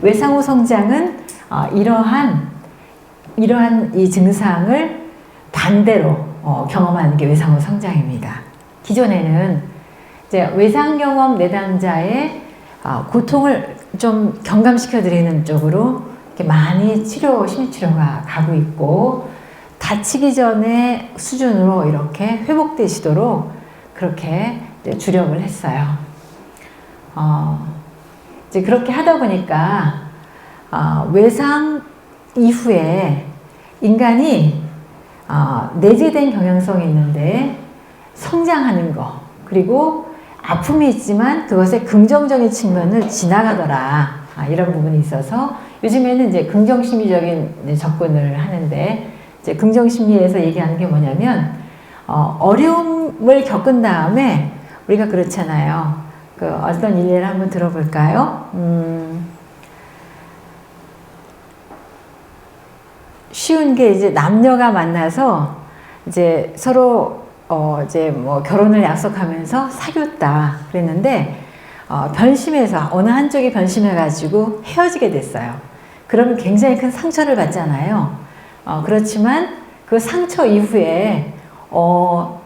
외상후 성장은 이러한 이 증상을 반대로 경험하는 게 외상후 성장입니다. 기존에는 이제 외상 경험 내담자의 고통을 좀 경감시켜 드리는 쪽으로 이렇게 많이 심리치료가 가고 있고, 다치기 전에 수준으로 이렇게 회복되시도록 그렇게 주력을 했어요. 이제 그렇게 하다 보니까 외상 이후에 인간이 내재된 경향성이 있는데 성장하는 거, 그리고 아픔이 있지만 그것의 긍정적인 측면을 지나가더라, 이런 부분이 있어서 요즘에는 이제 긍정심리적인 접근을 하는데, 이제 긍정심리에서 얘기하는 게 뭐냐면 어려움을 겪은 다음에 우리가 그렇잖아요. 그 어떤 일례를 한번 들어볼까요? 쉬운 게 이제 남녀가 만나서 이제 서로 이제 뭐 결혼을 약속하면서 사귀었다 그랬는데, 변심해서 어느 한쪽이 변심해가지고 헤어지게 됐어요. 그러면 굉장히 큰 상처를 받잖아요. 그렇지만 그 상처 이후에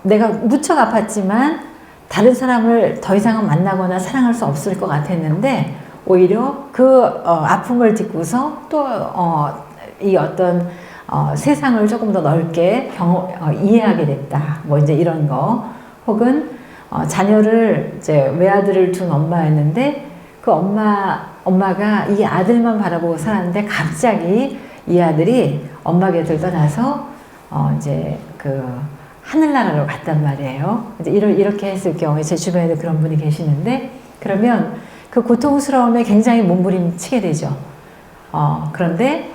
내가 무척 아팠지만 다른 사람을 더 이상은 만나거나 사랑할 수 없을 것 같았는데, 오히려 그 아픔을 딛고서 또 이 어떤 세상을 조금 더 넓게 이해하게 됐다, 뭐 이제 이런 거. 혹은 자녀를 이제 외아들을 둔 엄마였는데, 그 엄마가 이 아들만 바라보고 살았는데 갑자기 이 아들이 엄마 곁을 떠나서 이제 그 하늘나라로 갔단 말이에요. 이제 이렇게 했을 경우에 제 주변에도 그런 분이 계시는데, 그러면 그 고통스러움에 굉장히 몸부림치게 되죠. 그런데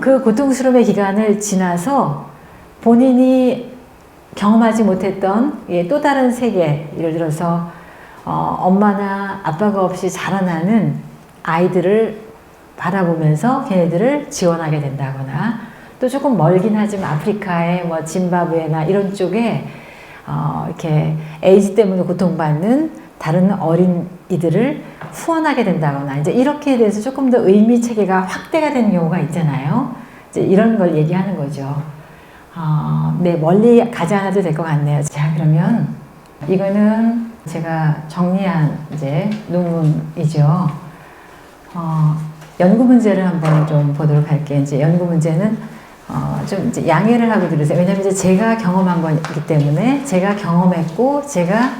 그 고통스러움의 기간을 지나서 본인이 경험하지 못했던 또 다른 세계, 예를 들어서 엄마나 아빠가 없이 자라나는 아이들을 바라보면서 걔네들을 지원하게 된다거나, 또 조금 멀긴 하지만 아프리카의 뭐 짐바브웨나 이런 쪽에 이렇게 에이즈 때문에 고통받는 다른 어린이들을 후원하게 된다거나, 이제 이렇게 돼서 조금 더 의미 체계가 확대가 되는 경우가 있잖아요. 이제 이런 걸 얘기하는 거죠. 네, 멀리 가지 않아도 될 것 같네요. 자, 그러면 이거는 제가 정리한 이제 논문이죠. 연구 문제를 한번 좀 보도록 할게요. 이제 연구 문제는 좀 이제 양해를 하고 들으세요. 왜냐하면 이제 제가 경험한 거기 때문에, 제가 경험했고 제가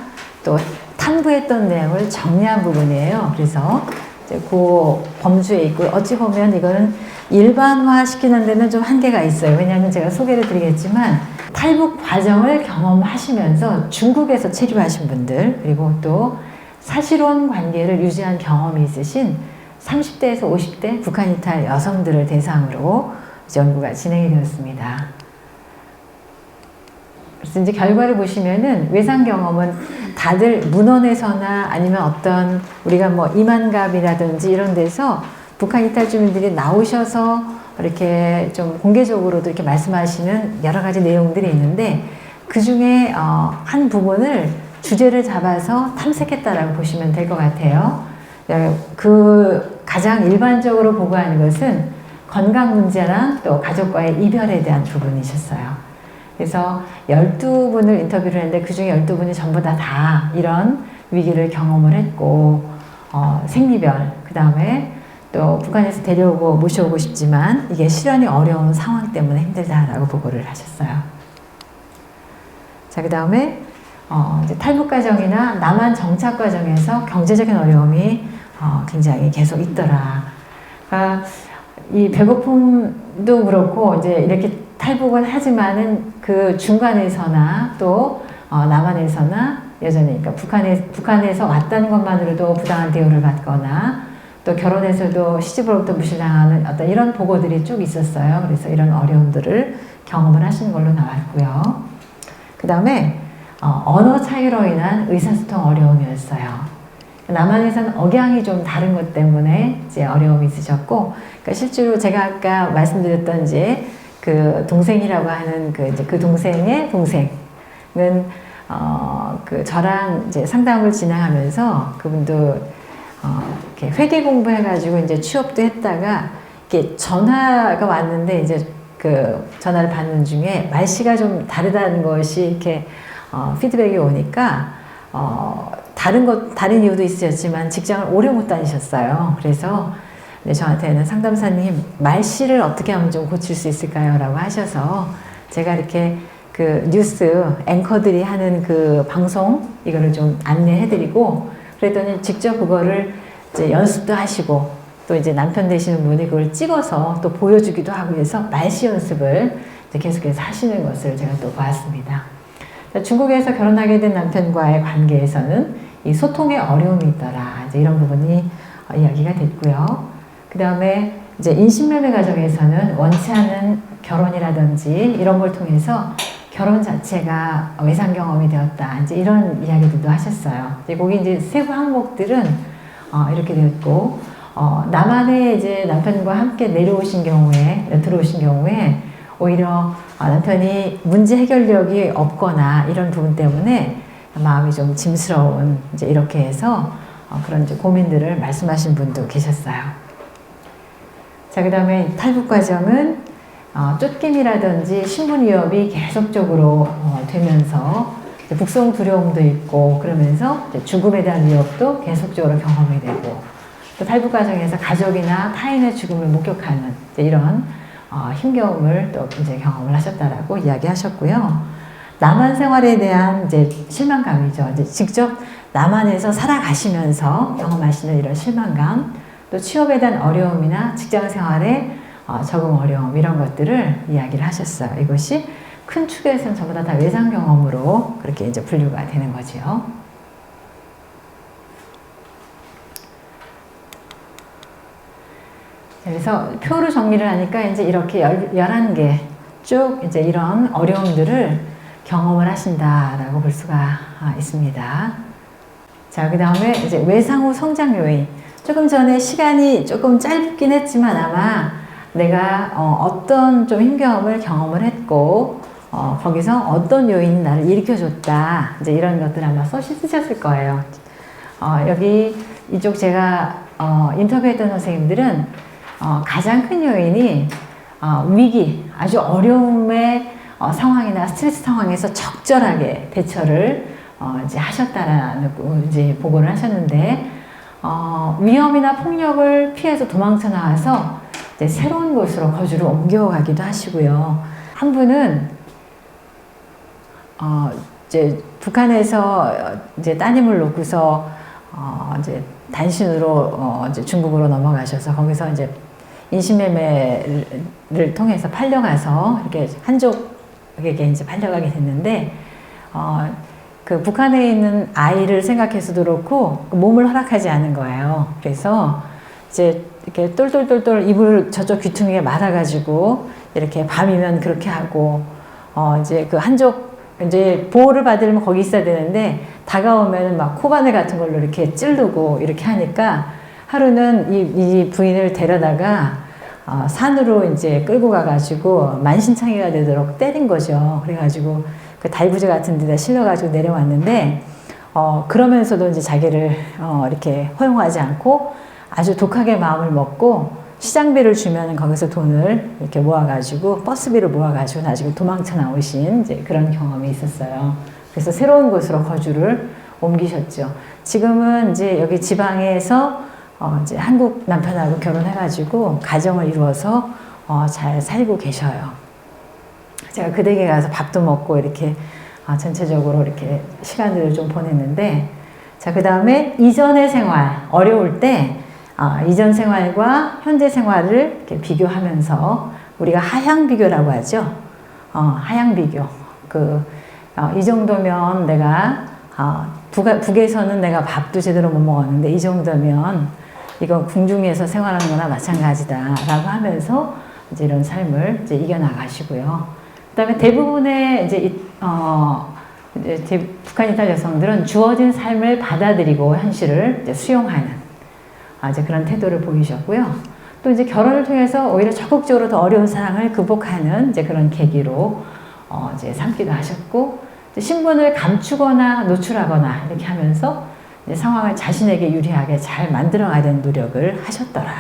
또 탐구했던 내용을 정리한 부분이에요. 그래서 이제 그 범주에 있고, 어찌 보면 이거는 일반화 시키는 데는 좀 한계가 있어요. 왜냐하면 제가 소개를 드리겠지만, 탈북 과정을 경험하시면서 중국에서 체류하신 분들, 그리고 또 사실혼 관계를 유지한 경험이 있으신 30대에서 50대 북한 이탈 여성들을 대상으로 연구가 진행이 되었습니다. 그래서 이제 결과를 보시면은 외상 경험은 다들 문헌에서나 아니면 어떤 우리가 뭐 이만갑이라든지 이런 데서 북한 이탈 주민들이 나오셔서 이렇게 좀 공개적으로도 이렇게 말씀하시는 여러 가지 내용들이 있는데, 그 중에 한 부분을 주제를 잡아서 탐색했다라고 보시면 될 것 같아요. 그 가장 일반적으로 보고하는 것은 건강 문제랑 또 가족과의 이별에 대한 부분이셨어요. 그래서 12분을 인터뷰를 했는데, 그 중에 12분이 전부 다 이런 위기를 경험을 했고, 생리별, 그 다음에 또 북한에서 데려오고 모셔오고 싶지만 이게 실현이 어려운 상황 때문에 힘들다라고 보고를 하셨어요. 자, 그 다음에 이제 탈북 과정이나 남한 정착 과정에서 경제적인 어려움이 굉장히 계속 있더라. 그러니까 이 배고픔도 그렇고, 이제 이렇게 탈북은 하지만은 그 중간에서나 또 남한에서나 여전히, 그러니까 북한에서 왔다는 것만으로도 부당한 대우를 받거나, 또 결혼해서도 시집으로부터 무시당하는 어떤 이런 보고들이 쭉 있었어요. 그래서 이런 어려움들을 경험을 하시는 걸로 나왔고요. 그 다음에 언어 차이로 인한 의사소통 어려움이었어요. 남한에서는 억양이 좀 다른 것 때문에 이제 어려움이 있으셨고, 그러니까 실제로 제가 아까 말씀드렸던 이제 그 동생이라고 하는 그 동생의 동생은 그 저랑 이제 상담을 진행하면서 그분도 이렇게 회계 공부해가지고 이제 취업도 했다가 이렇게 전화가 왔는데 이제 그 전화를 받는 중에 말씨가 좀 다르다는 것이 이렇게 피드백이 오니까 다른 이유도 있으셨지만 직장을 오래 못 다니셨어요. 그래서 네, 저한테는 상담사님 말씨를 어떻게 하면 좀 고칠 수 있을까요? 라고 하셔서 제가 이렇게 그 뉴스 앵커들이 하는 그 방송 이거를 좀 안내해드리고 그랬더니 직접 그거를 이제 연습도 하시고 또 이제 남편 되시는 분이 그걸 찍어서 또 보여주기도 하고 해서 말씨 연습을 이제 계속해서 하시는 것을 제가 또 보았습니다. 중국에서 결혼하게 된 남편과의 관계에서는 이 소통에 어려움이 있더라. 이제 이런 부분이 이야기가 됐고요. 그 다음에 이제 인신매매 과정에서는 원치 않는 결혼이라든지 이런 걸 통해서 결혼 자체가 외상 경험이 되었다. 이제 이런 이야기들도 하셨어요. 거기 이제 세부 항목들은 이렇게 되었고, 남한에 이제 남편과 함께 들어오신 경우에 오히려 남편이 문제 해결력이 없거나 이런 부분 때문에 마음이 좀 짐스러운 이제 이렇게 해서 그런 이제 고민들을 말씀하신 분도 계셨어요. 자, 그 다음에 탈북 과정은 쫓김이라든지 신분 위협이 계속적으로 되면서 북송 두려움도 있고 그러면서 죽음에 대한 위협도 계속적으로 경험이 되고 또 탈북 과정에서 가족이나 타인의 죽음을 목격하는 이런 힘겨움을 또 이제 경험을 하셨다라고 이야기하셨고요. 남한 생활에 대한 이제 실망감이죠. 이제 직접 남한에서 살아가시면서 경험하시는 이런 실망감, 또 취업에 대한 어려움이나 직장 생활에 적응 어려움 이런 것들을 이야기를 하셨어요. 이것이 큰 축에서는 전부 다 외상 경험으로 그렇게 이제 분류가 되는 거죠. 그래서 표로 정리를 하니까 이제 이렇게 11개 쭉 이제 이런 어려움들을 경험을 하신다라고 볼 수가 있습니다. 자, 그 다음에 이제 외상 후 성장 요인. 조금 전에 시간이 조금 짧긴 했지만 아마 내가 어떤 좀 힘겨움을 경험을 했고 거기서 어떤 요인이 나를 일으켜줬다. 이제 이런 것들 아마 쓰셨을 거예요. 여기 이쪽 제가 인터뷰했던 선생님들은 가장 큰 요인이 위기, 아주 어려움의 상황이나 스트레스 상황에서 적절하게 대처를 이제 하셨다라는 이제 보고를 하셨는데 위험이나 폭력을 피해서 도망쳐 나와서 이제 새로운 곳으로 거주를 옮겨가기도 하시고요. 한 분은 이제 북한에서 이제 따님을 놓고서 이제 단신으로 이제 중국으로 넘어가셔서 거기서 이제 인신매매를 통해서 팔려가서 이렇게 한족에게 이제 팔려가게 됐는데 그 북한에 있는 아이를 생각해서도 그렇고 몸을 허락하지 않은 거예요. 그래서 이제 이렇게 똘똘똘똘 이불 저쪽 귀퉁이에 말아가지고 이렇게 밤이면 그렇게 하고 이제 그 한족 이제 보호를 받으려면 거기 있어야 되는데 다가오면 막 코바늘 같은 걸로 이렇게 찌르고 이렇게 하니까 하루는 이 부인을 데려다가 산으로 이제 끌고 가가지고 만신창이가 되도록 때린 거죠. 그래가지고 그 달구지 같은 데다 실려가지고 내려왔는데 그러면서도 이제 자기를 이렇게 허용하지 않고 아주 독하게 마음을 먹고 시장비를 주면 거기서 돈을 이렇게 모아가지고 버스비를 모아가지고 나중에 도망쳐 나오신 이제 그런 경험이 있었어요. 그래서 새로운 곳으로 거주를 옮기셨죠. 지금은 이제 여기 지방에서 이제 한국 남편하고 결혼해가지고 가정을 이루어서 잘 살고 계셔요. 제가 그 댁에 가서 밥도 먹고 이렇게 전체적으로 이렇게 시간들을 좀 보냈는데, 자, 그 다음에 이전의 생활, 어려울 때 이전 생활과 현재 생활을 이렇게 비교하면서 우리가 하향 비교라고 하죠. 하향 비교. 이 정도면 내가 북에서는 내가 밥도 제대로 못 먹었는데 이 정도면 이건 궁중에서 생활하는 거나 마찬가지다 라고 하면서 이제 이런 삶을 이제 이겨나가시고요. 그 다음에 대부분의 이제 북한 이탈 여성들은 주어진 삶을 받아들이고 현실을 이제 수용하는 이제 그런 태도를 보이셨고요. 또 이제 결혼을 통해서 오히려 적극적으로 더 어려운 상황을 극복하는 이제 그런 계기로 이제 삼기도 하셨고, 신분을 감추거나 노출하거나 이렇게 하면서 이제 상황을 자신에게 유리하게 잘 만들어가야 되는 노력을 하셨더라.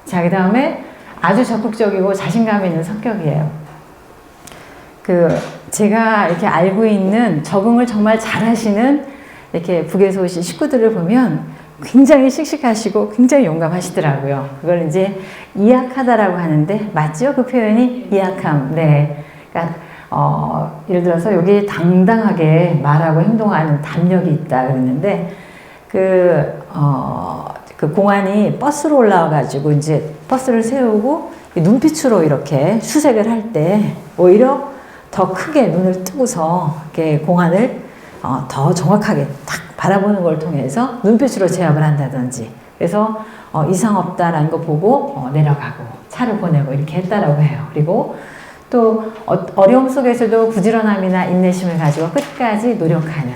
자, 그 다음에 아주 적극적이고 자신감 있는 성격이에요. 제가 이렇게 알고 있는 적응을 정말 잘하시는 이렇게 북에서 오신 식구들을 보면 굉장히 씩씩하시고 굉장히 용감하시더라고요. 그걸 이제 이악하다라고 하는데 맞죠? 그 표현이 이악함. 네. 그러니까 예를 들어서 여기 당당하게 말하고 행동하는 담력이 있다 그랬는데 그 공안이 버스로 올라와가지고 이제 버스를 세우고 눈빛으로 이렇게 수색을 할 때 오히려 더 크게 눈을 뜨고서 이렇게 공안을 더 정확하게 딱 바라보는 걸 통해서 눈빛으로 제압을 한다든지 그래서 이상 없다라는 거 보고 내려가고 차를 보내고 이렇게 했다라고 해요. 그리고 또 어려움 속에서도 부지런함이나 인내심을 가지고 끝까지 노력하는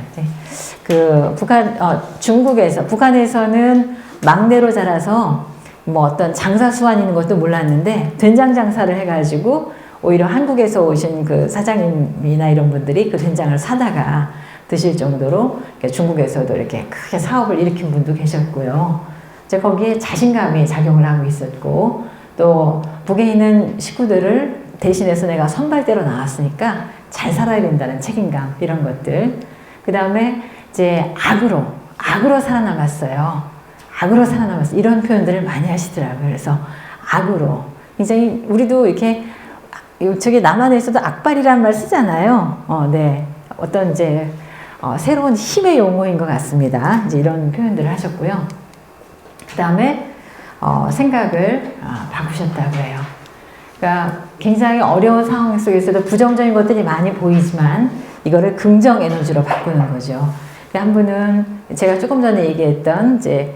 북한에서는 막내로 자라서 뭐 어떤 장사 수완 있는 것도 몰랐는데 된장 장사를 해가지고 오히려 한국에서 오신 그 사장님이나 이런 분들이 그 된장을 사다가 드실 정도로 중국에서도 이렇게 크게 사업을 일으킨 분도 계셨고요. 이제 거기에 자신감이 작용을 하고 있었고 또 북에 있는 식구들을 대신해서 내가 선발대로 나왔으니까 잘 살아야 된다는 책임감 이런 것들. 그 다음에 이제 악으로 살아남았어요. 악으로 살아남았어. 이런 표현들을 많이 하시더라고요. 그래서 악으로 굉장히 우리도 이렇게 저기 남한에서도 악발이라는 말 쓰잖아요. 네. 어떤 이제 새로운 힘의 용어인 것 같습니다. 이제 이런 표현들을 하셨고요. 그 다음에 생각을 바꾸셨다고 해요. 그러니까 굉장히 어려운 상황 속에서도 부정적인 것들이 많이 보이지만 이거를 긍정 에너지로 바꾸는 거죠. 한 분은 제가 조금 전에 얘기했던 이제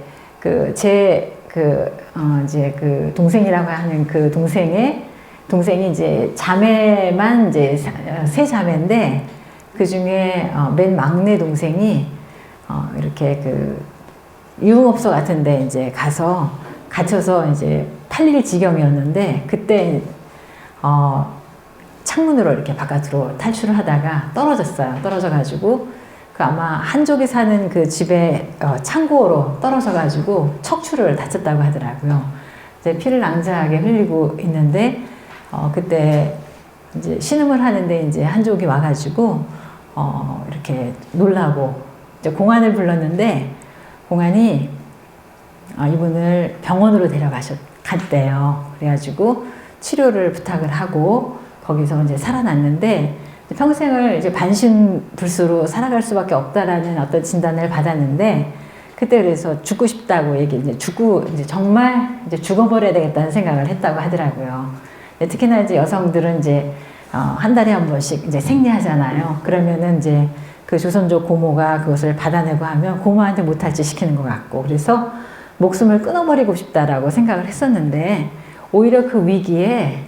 이제 그 동생이라고 하는 그 동생이 이제 자매만 이제 세 자매인데 그 중에 맨 막내 동생이 이렇게 그 유흥업소 같은데 이제 가서 갇혀서 이제 팔릴 지경이었는데 그때 창문으로 이렇게 바깥으로 탈출을 하다가 떨어졌어요. 떨어져가지고 그 아마 한족이 사는 그 집에 창고로 떨어져가지고 척추를 다쳤다고 하더라고요. 이제 피를 낭자하게 흘리고 있는데 그때 이제 신음을 하는데 이제 한족이 와가지고 이렇게 놀라고 이제 공안을 불렀는데 공안이 이분을 병원으로 갔대요. 그래가지고 치료를 부탁을 하고 거기서 이제 살아났는데 평생을 이제 반신불수로 살아갈 수밖에 없다라는 어떤 진단을 받았는데 그때 그래서 죽고 싶다고 이제 정말 이제 죽어버려야 되겠다는 생각을 했다고 하더라고요. 특히나 이제 여성들은 이제 한 달에 한 번씩 이제 생리하잖아요. 그러면은 이제 그 조선족 고모가 그것을 받아내고 하면 고모한테 못할 짓 시키는 것 같고 그래서 목숨을 끊어버리고 싶다라고 생각을 했었는데 오히려 그 위기에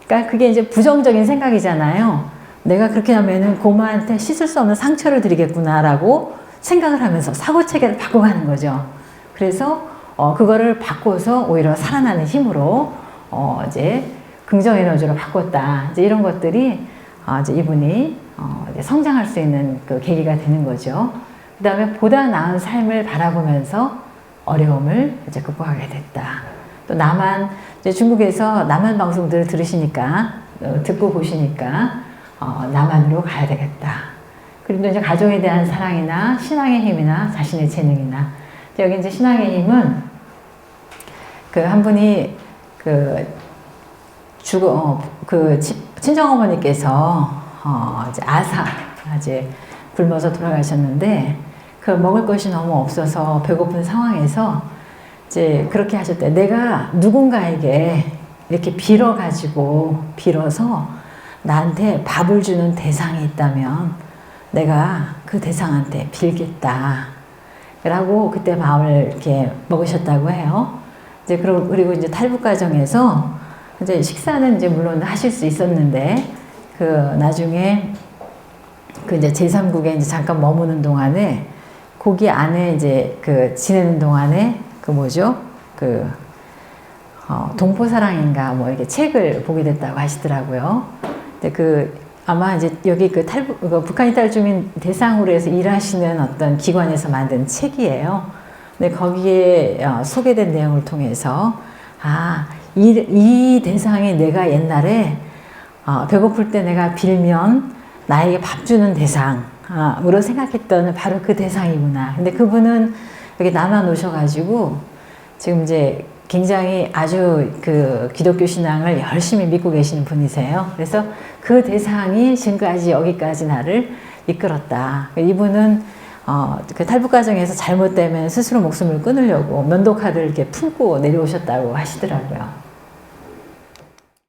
그러니까 그게 이제 부정적인 생각이잖아요. 내가 그렇게 하면은 고모한테 씻을 수 없는 상처를 드리겠구나라고 생각을 하면서 사고체계를 바꿔가는 거죠. 그래서 그거를 바꿔서 오히려 살아나는 힘으로 이제 긍정 에너지로 바꿨다. 이제 이런 것들이 이제 이분이 이제 성장할 수 있는 그 계기가 되는 거죠. 그 다음에 보다 나은 삶을 바라보면서 어려움을 이제 극복하게 됐다. 또 이제 중국에서 남한 방송들을 들으시니까 듣고 보시니까 남한으로 가야 되겠다. 그리고 이제 가족에 대한 사랑이나 신앙의 힘이나 자신의 재능이나 여기 이제 신앙의 힘은 그 한 분이 친정어머니께서 이제 굶어서 돌아가셨는데 그 먹을 것이 너무 없어서 배고픈 상황에서 이제 그렇게 하셨대. 내가 누군가에게 이렇게 빌어서 나한테 밥을 주는 대상이 있다면 내가 그 대상한테 빌겠다. 라고 그때 마음을 이렇게 먹으셨다고 해요. 이제 그리고 이제 탈북 과정에서 이제 식사는 이제 물론 하실 수 있었는데 그 나중에 그 이제 제3국에 이제 잠깐 머무는 동안에 거기 안에 이제 그 지내는 동안에 동포사랑인가 뭐 이렇게 책을 보게 됐다고 하시더라고요. 근데 그 아마 이제 여기 그 북한 이탈 주민 대상으로 해서 일하시는 어떤 기관에서 만든 책이에요. 근데 거기에 소개된 내용을 통해서 이 대상이 내가 옛날에 배고플 때 내가 빌면 나에게 밥 주는 대상으로 생각했던 바로 그 대상이구나. 근데 그분은 여기 나눠 놓으셔가지고 지금 이제 굉장히 아주 그 기독교 신앙을 열심히 믿고 계시는 분이세요. 그래서 그 대상이 지금까지 여기까지 나를 이끌었다. 이분은 그 탈북 과정에서 잘못되면 스스로 목숨을 끊으려고 면도칼을 이렇게 품고 내려오셨다고 하시더라고요.